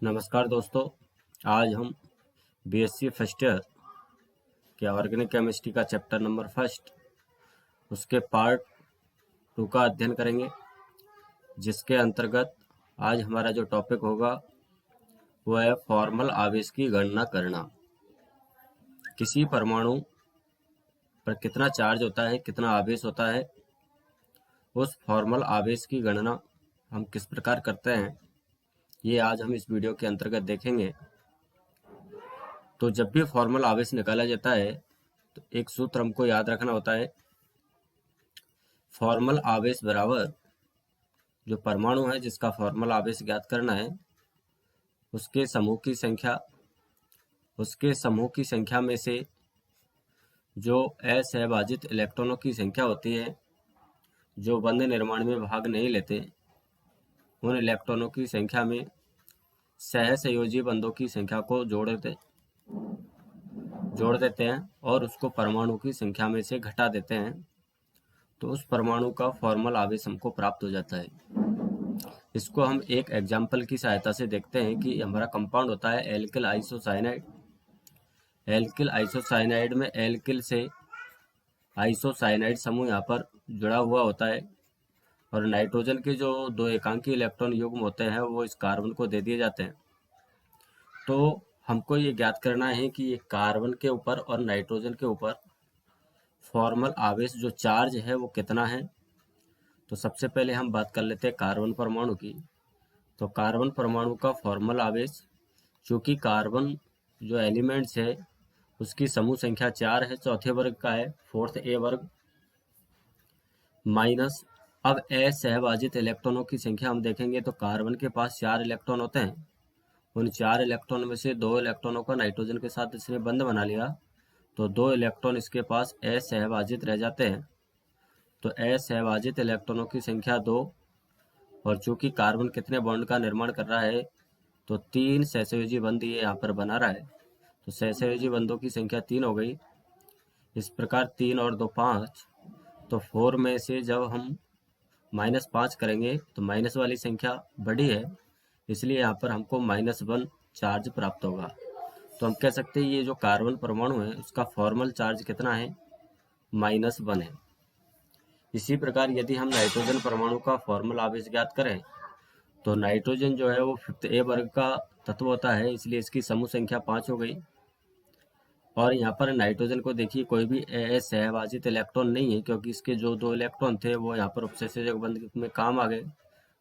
नमस्कार दोस्तों। आज हम बीएससी फर्स्ट ईयर के ऑर्गेनिक केमिस्ट्री का चैप्टर नंबर फर्स्ट उसके पार्ट 2 का अध्ययन करेंगे, जिसके अंतर्गत आज हमारा जो टॉपिक होगा वो है फॉर्मल आवेश की गणना करना। किसी परमाणु पर कितना चार्ज होता है, कितना आवेश होता है, उस फॉर्मल आवेश की गणना हम किस प्रकार करते हैं, ये आज हम इस वीडियो के अंतर्गत देखेंगे। तो जब भी फॉर्मल आवेश निकाला जाता है तो एक सूत्र हमको याद रखना होता है। फॉर्मल आवेश बराबर जो परमाणु है जिसका फॉर्मल आवेश ज्ञात करना है उसके समूह की संख्या में से जो असहभाजित इलेक्ट्रॉनों की संख्या होती है जो बंध निर्माण में भाग नहीं लेते, उन इलेक्ट्रॉनों की संख्या में सहसंयोजी बंधों की संख्या को जोड़ देते हैं और उसको परमाणु की संख्या में से घटा देते हैं, तो उस परमाणु का फॉर्मल आवेश हमको प्राप्त हो जाता है। इसको हम एक एग्जाम्पल की सहायता से देखते हैं कि हमारा कंपाउंड होता है एल्किल आइसोसाइनाइड। एल्किल आइसोसाइनाइड में एल्किल से आइसोसाइनाइड समूह यहाँ पर जुड़ा हुआ होता है और नाइट्रोजन के जो दो एकांकी इलेक्ट्रॉन युग्म होते हैं वो इस कार्बन को दे दिए जाते हैं। तो हमको ये ज्ञात करना है कि ये कार्बन के ऊपर और नाइट्रोजन के ऊपर फॉर्मल आवेश जो चार्ज है वो कितना है। तो सबसे पहले हम बात कर लेते हैं कार्बन परमाणु की। तो कार्बन परमाणु का फॉर्मल आवेश, चूँकि कार्बन जो एलिमेंट्स है उसकी समूह संख्या 4 है, चौथे वर्ग का है, फोर्थ ए वर्ग, माइनस अब असहभाजित इलेक्ट्रॉनों की संख्या हम देखेंगे तो कार्बन के पास 4 इलेक्ट्रॉन होते हैं। उन 4 इलेक्ट्रॉन में से 2 इलेक्ट्रॉनों का नाइट्रोजन के साथ इसने बंध बना लिया, तो 2 इलेक्ट्रॉन इसके पास असहभाजित रह जाते हैं। तो असहभाजित इलेक्ट्रॉनों की संख्या 2, और चूंकि कार्बन कितने बॉन्ड का निर्माण कर रहा है तो 3 सहसंयोजी बंध ये यहाँ पर बना रहा है, तो सहसंयोजी बंधों की संख्या 3 हो गई। इस प्रकार 3 और 2 5, तो 4 में से जब हम -5 करेंगे तो माइनस वाली संख्या बड़ी है, इसलिए यहाँ पर हमको -1 चार्ज प्राप्त होगा। तो हम कह सकते हैं ये जो कार्बन परमाणु है उसका फॉर्मल चार्ज कितना है, -1 है। इसी प्रकार यदि हम नाइट्रोजन परमाणु का फॉर्मल आवेश ज्ञात करें तो नाइट्रोजन जो है वो 5th ए वर्ग का तत्व होता है, इसलिए इसकी समूह संख्या 5 हो गई। और यहाँ पर नाइट्रोजन को देखिए कोई भी असहभाजित इलेक्ट्रॉन नहीं है, क्योंकि इसके जो 2 इलेक्ट्रॉन थे वो यहाँ पर उपसंयोजक बंध में काम आ गए,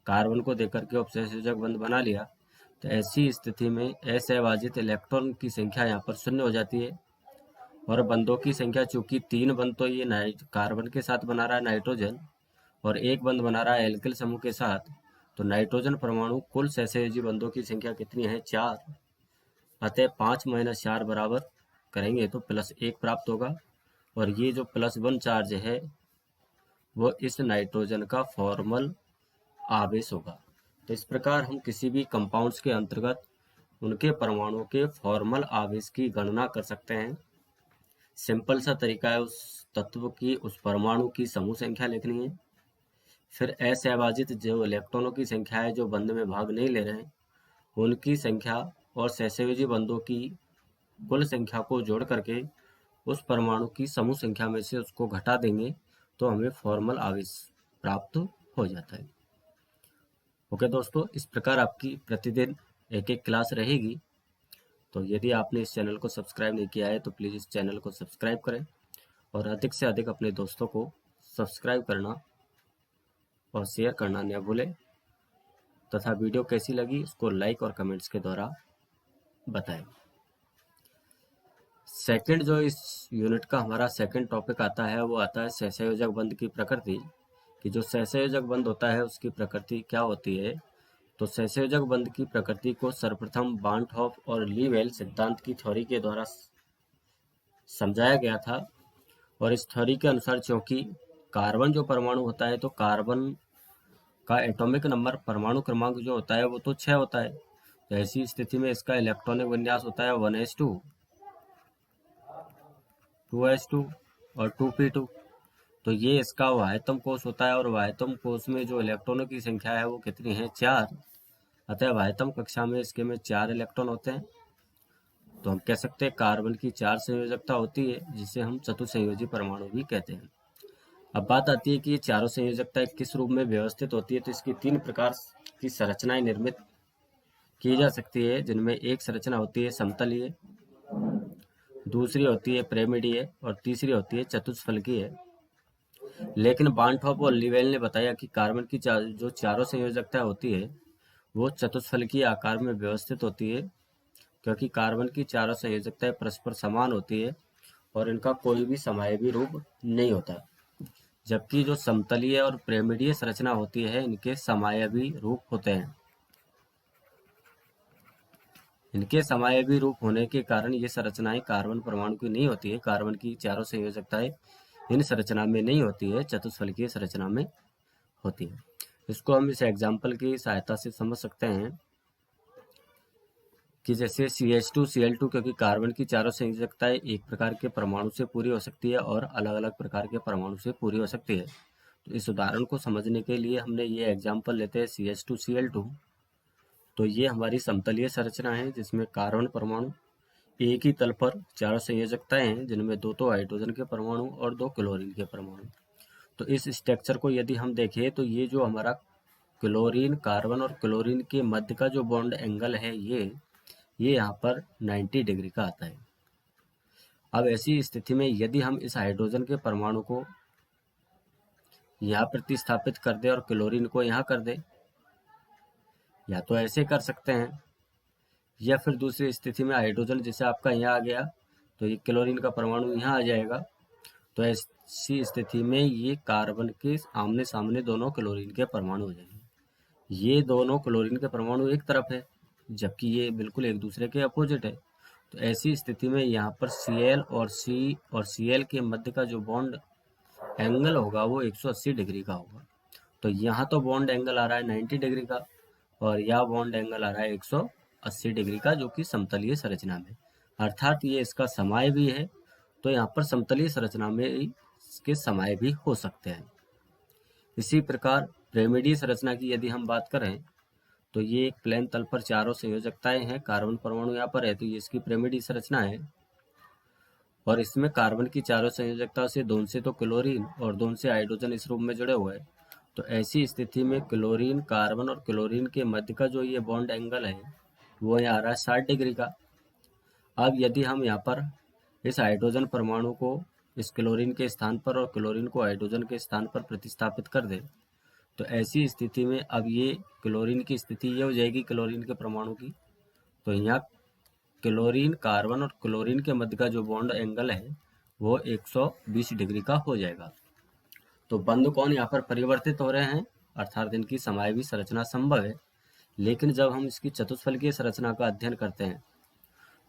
कार्बन को देकर के उपसंयोजक बंध बना लिया। तो ऐसी स्थिति में असहभाजित इलेक्ट्रॉन की संख्या यहाँ पर 0 हो जाती है और बंधों की संख्या, चूंकि 3 बंध तो ये कार्बन के साथ बना रहा है नाइट्रोजन और 1 बंध बना रहा है एल्किल समूह के साथ, तो नाइट्रोजन परमाणु कुल सहसंयोजी बंधों की संख्या कितनी है, 4। अतः 5 - 4 बराबर करेंगे तो +1 प्राप्त होगा, और ये जो +1 चार्ज है वो इस नाइट्रोजन का फॉर्मल आवेश होगा। तो इस प्रकार हम किसी भी कंपाउंड्स के अंतर्गत उनके परमाणुओं के फॉर्मल आवेश की गणना कर सकते हैं। सिंपल सा तरीका है, उस तत्व की, उस परमाणु की समूह संख्या लिखनी है, फिर असहभाजित जो इलेक्ट्रॉनों की संख्या है जो बंध में भाग नहीं ले रहे हैं उनकी संख्या और सहसंयोजी बंधों की कुल संख्या को जोड़ करके उस परमाणु की समूह संख्या में से उसको घटा देंगे तो हमें फॉर्मल आवेश प्राप्त हो जाता है। ओके दोस्तों, इस प्रकार आपकी प्रतिदिन एक क्लास रहेगी। तो यदि आपने इस चैनल को सब्सक्राइब नहीं किया है तो प्लीज़ इस चैनल को सब्सक्राइब करें और अधिक से अधिक अपने दोस्तों को सब्सक्राइब करना और शेयर करना न भूलें, तथा वीडियो कैसी लगी उसको लाइक और कमेंट्स के द्वारा बताएं। सेकंड जो इस यूनिट का हमारा सेकंड टॉपिक आता है वो आता है सहसंयोजक बंध की प्रकृति, कि जो सहसंयोजक बंध होता है उसकी प्रकृति क्या होती है। तो सहसंयोजक बंध की प्रकृति को सर्वप्रथम बार्नहॉफ और लीवेल सिद्धांत की थ्योरी के द्वारा समझाया गया था, और इस थ्योरी के अनुसार चूंकि कार्बन जो परमाणु होता है तो कार्बन का एटॉमिक नंबर, परमाणु क्रमांक जो होता है वो तो 6 होता है, तो ऐसी स्थिति में इसका इलेक्ट्रॉनिक विन्यास होता है 1s2, 2s2 और 2p2। तो ये इसका वाह्यतम कोश होता है और वाह्यतम कोश में जो इलेक्ट्रॉनों की संख्या है वो कितनी है, 4। अतः बाह्यतम कक्षा में इसके में 4 इलेक्ट्रॉन होते हैं। तो हम कह सकते हैं कार्बन की 4 संयोजकता होती है, जिसे हम चतुसंयोजी परमाणु भी कहते हैं। अब बात आती है कि ये चारों संयोजकताएं किस रूप में व्यवस्थित होती है। तो इसकी 3 प्रकार की संरचनाएं निर्मित की जा सकती है, जिनमें एक संरचना होती है समतलीय, दूसरी होती है पिरामिडीय और तीसरी होती है चतुष्फलकीय। लेकिन बार्नठॉप और लीवेल ने बताया कि कार्बन की जो चारों संयोजकता होती है वो चतुष्फलकीय आकार में व्यवस्थित होती है, क्योंकि कार्बन की चारों संयोजकताएं परस्पर समान होती है और इनका कोई भी समायोगी रूप नहीं होता। जबकि जो समतलीय और पिरामिडीय संरचना होती है इनके समायोगी रूप होते हैं। इनके समायोगी रूप होने के कारण ये संरचनाएं कार्बन परमाणु की नहीं होती है। कार्बन की चारों संयोजकताएं इन संरचना में नहीं होती है, चतुष्फलकीय संरचना में होती है। इसको हम इस एग्जाम्पल की सहायता से समझ सकते हैं कि जैसे CH2 Cl2, क्योंकि कार्बन की चारों संयोजकताएं एक प्रकार के परमाणु से पूरी हो सकती है और अलग अलग प्रकार के परमाणु से पूरी हो सकती है। तो इस उदाहरण को समझने के लिए हमने ये एग्जाम्पल लेते हैं CH2 Cl2। तो ये हमारी समतलीय संरचना है, जिसमें कार्बन परमाणु एक ही तल पर चारों संयोजकताएं हैं, जिनमें दो हाइड्रोजन के परमाणु और 2 क्लोरीन के परमाणु। तो इस स्ट्रक्चर को यदि हम देखें तो ये जो हमारा क्लोरीन, कार्बन और क्लोरीन के मध्य का जो बॉन्ड एंगल है ये यहाँ पर 90 डिग्री का आता है। अब ऐसी स्थिति में यदि हम इस हाइड्रोजन के परमाणु को यहाँ प्रतिस्थापित कर दे और क्लोरीन को यहाँ कर दे, या तो ऐसे कर सकते हैं, या फिर दूसरी स्थिति में हाइड्रोजन जैसे आपका यहाँ आ गया तो ये क्लोरीन का परमाणु यहाँ आ जाएगा। तो ऐसी स्थिति में ये कार्बन के आमने सामने दोनों क्लोरीन के परमाणु हो जाएंगे। ये दोनों क्लोरीन के परमाणु एक तरफ है, जबकि ये बिल्कुल एक दूसरे के अपोजिट है। तो ऐसी स्थिति में यहाँ पर Cl और C और Cl के मध्य का जो बॉन्ड एंगल होगा वो 180 डिग्री का होगा। तो यहाँ तो बॉन्ड एंगल आ रहा है 90 डिग्री का और यहाँ बॉन्ड एंगल आ रहा है 180 डिग्री का, जो कि समतलीय संरचना में, अर्थात ये इसका समाय भी है। तो यहाँ पर समतलीय संरचना में इसके समाय भी हो सकते हैं। इसी प्रकार पिरामिडीय संरचना की यदि हम बात करें तो ये एक प्लेन तल पर चारों संयोजकताएं हैं। कार्बन परमाणु यहाँ पर है तो ये इसकी पिरामिडीय संरचना है, और इसमें कार्बन की चारों संयोजकता से दोनों से तो क्लोरीन और दोनों से हाइड्रोजन इस रूप में जुड़े हुए हैं। तो ऐसी स्थिति में क्लोरीन, कार्बन और क्लोरीन के मध्य का जो ये बॉन्ड एंगल है वो यहाँ आ रहा है 60 डिग्री का। अब यदि हम यहाँ पर इस हाइड्रोजन परमाणु को इस क्लोरीन के स्थान पर और क्लोरीन को हाइड्रोजन के स्थान पर प्रतिस्थापित कर दें, तो ऐसी स्थिति में अब ये क्लोरीन की स्थिति ये हो जाएगी क्लोरीन के परमाणु की। तो यहाँ क्लोरीन, कार्बन और क्लोरीन के मध्य का जो बॉन्ड एंगल है वो 120 डिग्री का हो जाएगा। तो बंध कोण यहाँ पर परिवर्तित हो रहे हैं, अर्थात इनकी समायोगी संरचना संभव है। लेकिन जब हम इसकी चतुष्फलकीय संरचना का अध्ययन करते हैं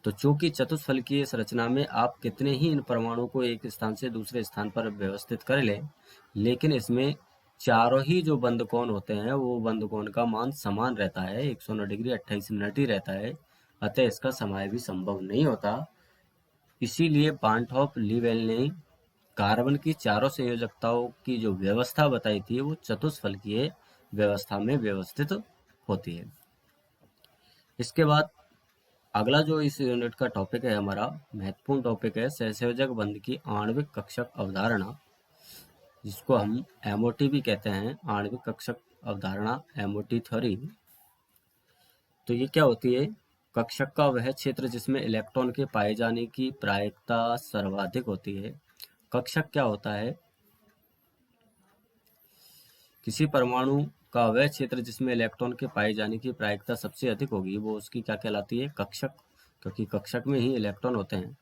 तो चूंकि चतुष्फलकीय संरचना में आप कितने ही इन परमाणु को एक स्थान से दूसरे स्थान पर व्यवस्थित कर लें, लेकिन इसमें चारों ही जो बंध कोण होते हैं वो बंध कोण का मान समान रहता है, 109 डिग्री 28 मिनट ही रहता है। अतः इसका समाय भी संभव नहीं होता। इसीलिए बार्नठॉप लीवेल ने कार्बन की चारों संयोजकताओं की जो व्यवस्था बताई थी वो चतुष्फलकीय व्यवस्था में व्यवस्थित होती है। इसके बाद अगला जो इस यूनिट का टॉपिक है, हमारा महत्वपूर्ण टॉपिक है सहसंयोजक बंध की आणविक कक्षक अवधारणा, जिसको हम MOT भी कहते हैं, आणविक कक्षक अवधारणा, MOT थ्योरी। तो ये क्या होती है? कक्षक का वह क्षेत्र जिसमें इलेक्ट्रॉन के पाए जाने की प्रायिकता सर्वाधिक होती है। कक्षक क्या होता है? किसी परमाणु का वह क्षेत्र जिसमें इलेक्ट्रॉन के पाए जाने की प्रायिकता सबसे अधिक होगी वो उसकी क्या कहलाती है? कक्षक, क्योंकि कक्षक में ही इलेक्ट्रॉन होते हैं।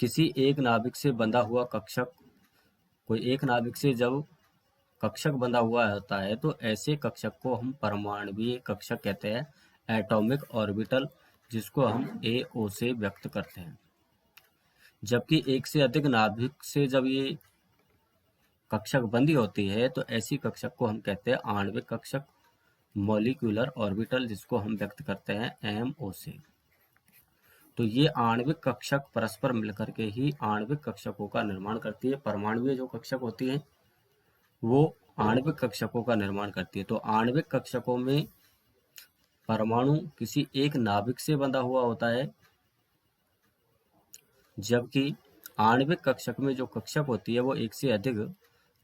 किसी एक नाभिक से बंधा हुआ कक्षक, कोई एक नाभिक से जब कक्षक बंधा हुआ होता है तो ऐसे कक्षक को हम परमाणुवीय कक्षक कहते हैं, एटॉमिक ऑर्बिटल, जिसको हम AO से व्यक्त करते हैं। जबकि एक से अधिक नाभिक से जब ये कक्षक बंधी होती है तो ऐसी कक्षक को हम कहते हैं आणविक कक्षक, मॉलिक्यूलर ऑर्बिटल, जिसको हम व्यक्त करते हैं MO से। तो ये आणविक कक्षक परस्पर मिलकर के ही आणविक कक्षकों का निर्माण करती है। परमाणुवीय जो कक्षक होती है वो आणविक कक्षकों का निर्माण करती है। तो आणविक कक्षकों में परमाणु किसी एक नाभिक से बंधा हुआ होता है, जबकि आणविक कक्षक में जो कक्षक होती है वो एक से अधिक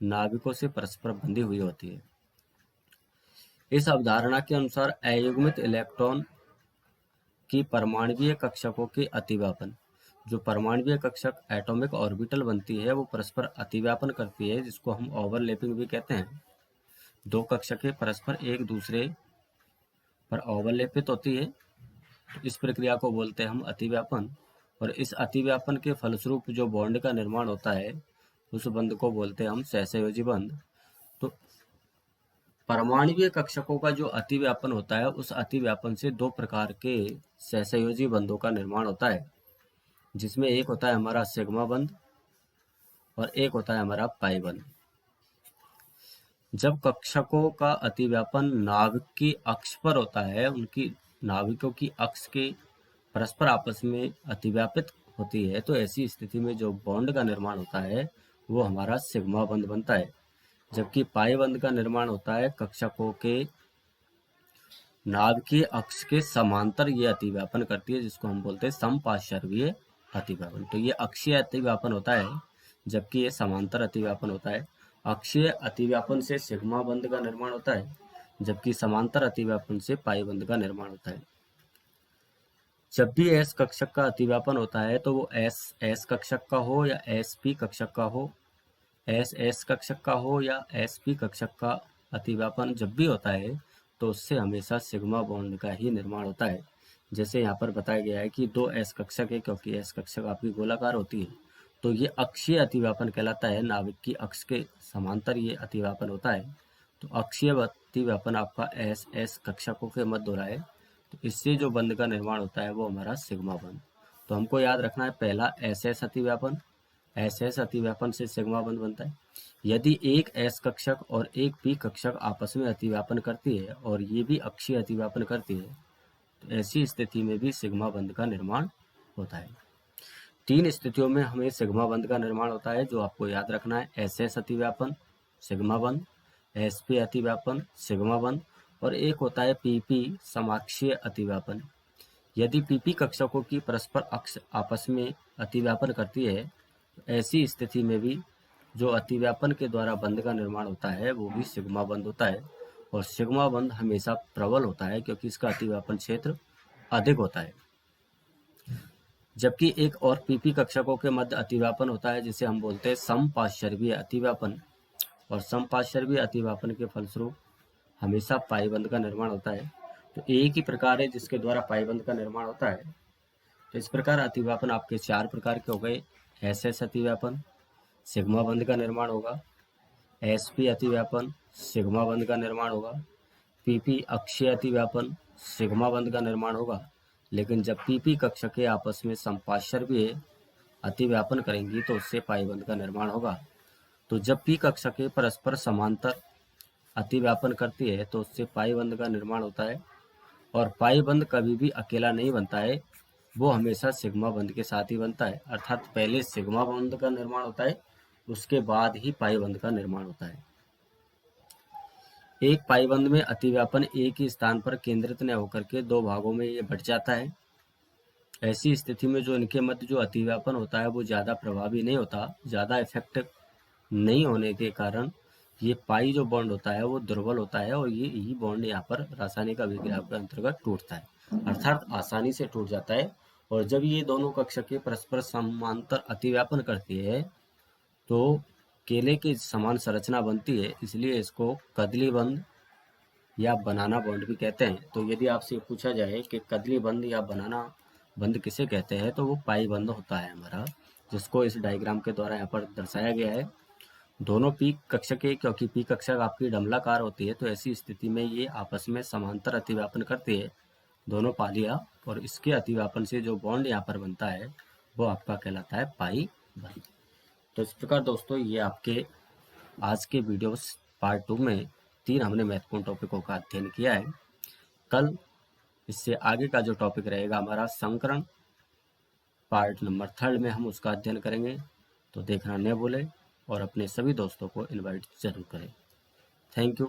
नाभिकों से परस्पर बंधी हुई होती है। इस अवधारणा के अनुसार अयुग्मित इलेक्ट्रॉन की परमाणुीय कक्षकों के अतिव्यापन, जो परमाणुीय कक्षक एटॉमिक ऑर्बिटल बनती है वो परस्पर अतिव्यापन करती है, जिसको हम ओवरलैपिंग भी कहते हैं। दो कक्षकें परस्पर एक दूसरे पर ओवरलेपित होती है, तो इस प्रक्रिया को बोलते हैं हम अतिव्यापन। और इस अतिव्यापन के फलस्वरूप जो बॉन्ड का निर्माण होता है उस बंध को बोलते हैं हम सहसंयोजी बंध। तो परमाणुीय कक्षकों का जो अतिव्यापन होता है उस अतिव्यापन से दो प्रकार के सहसंयोजी बंधों का निर्माण होता है, जिसमें एक होता है हमारा सिग्मा बंध और एक होता है हमारा पाई बंध। जब कक्षकों का अतिव्यापन नाभिक की अक्ष पर होता है, उनकी नाभिकों की अक्ष के परस्पर आपस में अतिव्यापित होती है, तो ऐसी स्थिति में जो बॉन्ड का निर्माण होता है वो हमारा सिग्मा बंध बनता है। जबकि पाई बंध का निर्माण होता है कक्षकों के नाभिकीय अक्ष के समांतर ये अतिव्यापन करती है, जिसको हम बोलते हैं समपार्श्वीय अतिव्यापन। तो ये अक्षीय अतिव्यापन होता है, जबकि ये समांतर अतिव्यापन होता है। अक्षीय अतिव्यापन से सिग्मा बंध का निर्माण होता है, जबकि समांतर अतिव्यापन से पाई बंध का निर्माण होता है। जब भी एस कक्षक का अतिव्यापन होता है तो वो एस कक्षक का हो या एस पी कक्षक का हो, एस कक्षक का हो या एस पी कक्षक का अतिव्यापन जब भी होता है तो उससे हमेशा सिग्मा बॉन्ड का ही निर्माण होता है। जैसे यहाँ पर बताया गया है कि दो एस कक्षक है, क्योंकि एस कक्षक आपकी गोलाकार होती है, तो ये अक्षीय अतिव्यापन कहलाता है। नाभिक की अक्ष के समांतर ये अतिव्यापन होता है। तो अक्षीय अतिव्यापन आपका एस कक्षकों के मध्य हो रहा है, तो इससे जो बंध का निर्माण होता है वो हमारा सिग्मा बंध। तो हमको याद रखना है, पहला एस अतिव्यापन, एस अतिव्यापन से सिग्मा बंध बनता है। यदि एक एस कक्षक और एक पी कक्षक आपस में अतिव्यापन करती है और ये भी अक्षीय अतिव्यापन करती है, तो ऐसी स्थिति में भी सिग्मा बंध का निर्माण होता है। तीन स्थितियों में हमें सिग्मा बंध का निर्माण होता है, जो आपको याद रखना है, एस अतिव्यापन सिग्मा बंध, एस पी अतिव्यापन सिग्मा बंध, और एक होता है पीपी समाक्षीय अतिव्यापन। यदि पीपी कक्षकों की परस्पर अक्ष आपस में अतिव्यापन करती है, तो ऐसी स्थिति में भी जो अतिव्यापन के द्वारा बंध का निर्माण होता है वो भी सिग्मा बंध होता है। और सिग्मा बंध हमेशा प्रबल होता है क्योंकि इसका अतिव्यापन क्षेत्र अधिक होता है। जबकि एक और पीपी कक्षकों के मध्य अतिव्यापन होता है, जिसे हम बोलते हैं समपार्श्वीय अतिव्यापन। और समपार्श्वीय अतिव्यापन के फलस्वरूप हमेशा पाई बंध का निर्माण होता है। तो एक ही प्रकार है जिसके द्वारा पाई बंध का निर्माण होता है। तो इस प्रकार अतिव्यापन आपके चार प्रकार के हो गए। एस अतिव्यापन, सिग्मा बंध का निर्माण होगा। एस पी अतिव्यापन, सिग्मा बंध का निर्माण होगा। पीपी अक्षीय अतिव्यापन, सिग्मा बंध का निर्माण होगा। लेकिन जब पीपी कक्षकें आपस में समपार्श्वीय अतिव्यापन करेंगी तो उससे पाई बंध का निर्माण होगा। तो जब पी कक्षकें परस्पर समांतर अतिव्यापन करती है तो उससे पाई बंध का निर्माण होता है। और पाई बंध कभी भी अकेला नहीं बनता है, वो हमेशा सिग्मा बंध के साथ ही बनता है। अर्थात पहले सिग्मा बंध का निर्माण होता है, उसके बाद ही पाई बंध का निर्माण होता है। एक पाई बंध में अतिव्यापन एक ही स्थान पर केंद्रित न होकर के दो भागों में ये बट जाता है। ऐसी स्थिति में जो इनके मध्य जो अतिव्यापन होता है वो ज़्यादा प्रभावी नहीं होता, ज़्यादा इफेक्टिव नहीं होने के कारण ये पाई जो बॉन्ड होता है वो दुर्बल होता है और ये यही बॉन्ड यहाँ पर रासायनिक अभिक्रिया के अंतर्गत टूटता है, अर्थात आसानी से टूट जाता है। और जब ये दोनों कक्षकें परस्पर समांतर अतिव्यापन करती है तो केले की समान संरचना बनती है, इसलिए इसको कदली बंध या बनाना बॉन्ड भी कहते हैं। तो यदि आपसे पूछा जाए कि कदली बंध या बनाना बंध किसे कहते हैं, तो वो पाई बंध होता है हमारा, जिसको इस डायग्राम के द्वारा यहाँ पर दर्शाया गया है। दोनों पी कक्षकें, क्योंकि पी कक्षक आपकी डमलाकार होती है, तो ऐसी स्थिति में ये आपस में समांतर अतिव्यापन करती है दोनों पालियां, और इसके अतिव्यापन से जो बॉन्ड यहाँ पर बनता है वो आपका कहलाता है पाई बंध। तो इस प्रकार दोस्तों ये आपके आज के वीडियो पार्ट 2 में 3 हमने महत्वपूर्ण टॉपिकों का अध्ययन किया है। कल इससे आगे का जो टॉपिक रहेगा हमारा संकरण, पार्ट नंबर 3 में हम उसका अध्ययन करेंगे। तो देखना न भूलें और अपने सभी दोस्तों को इनवाइट जरूर करें। Thank you.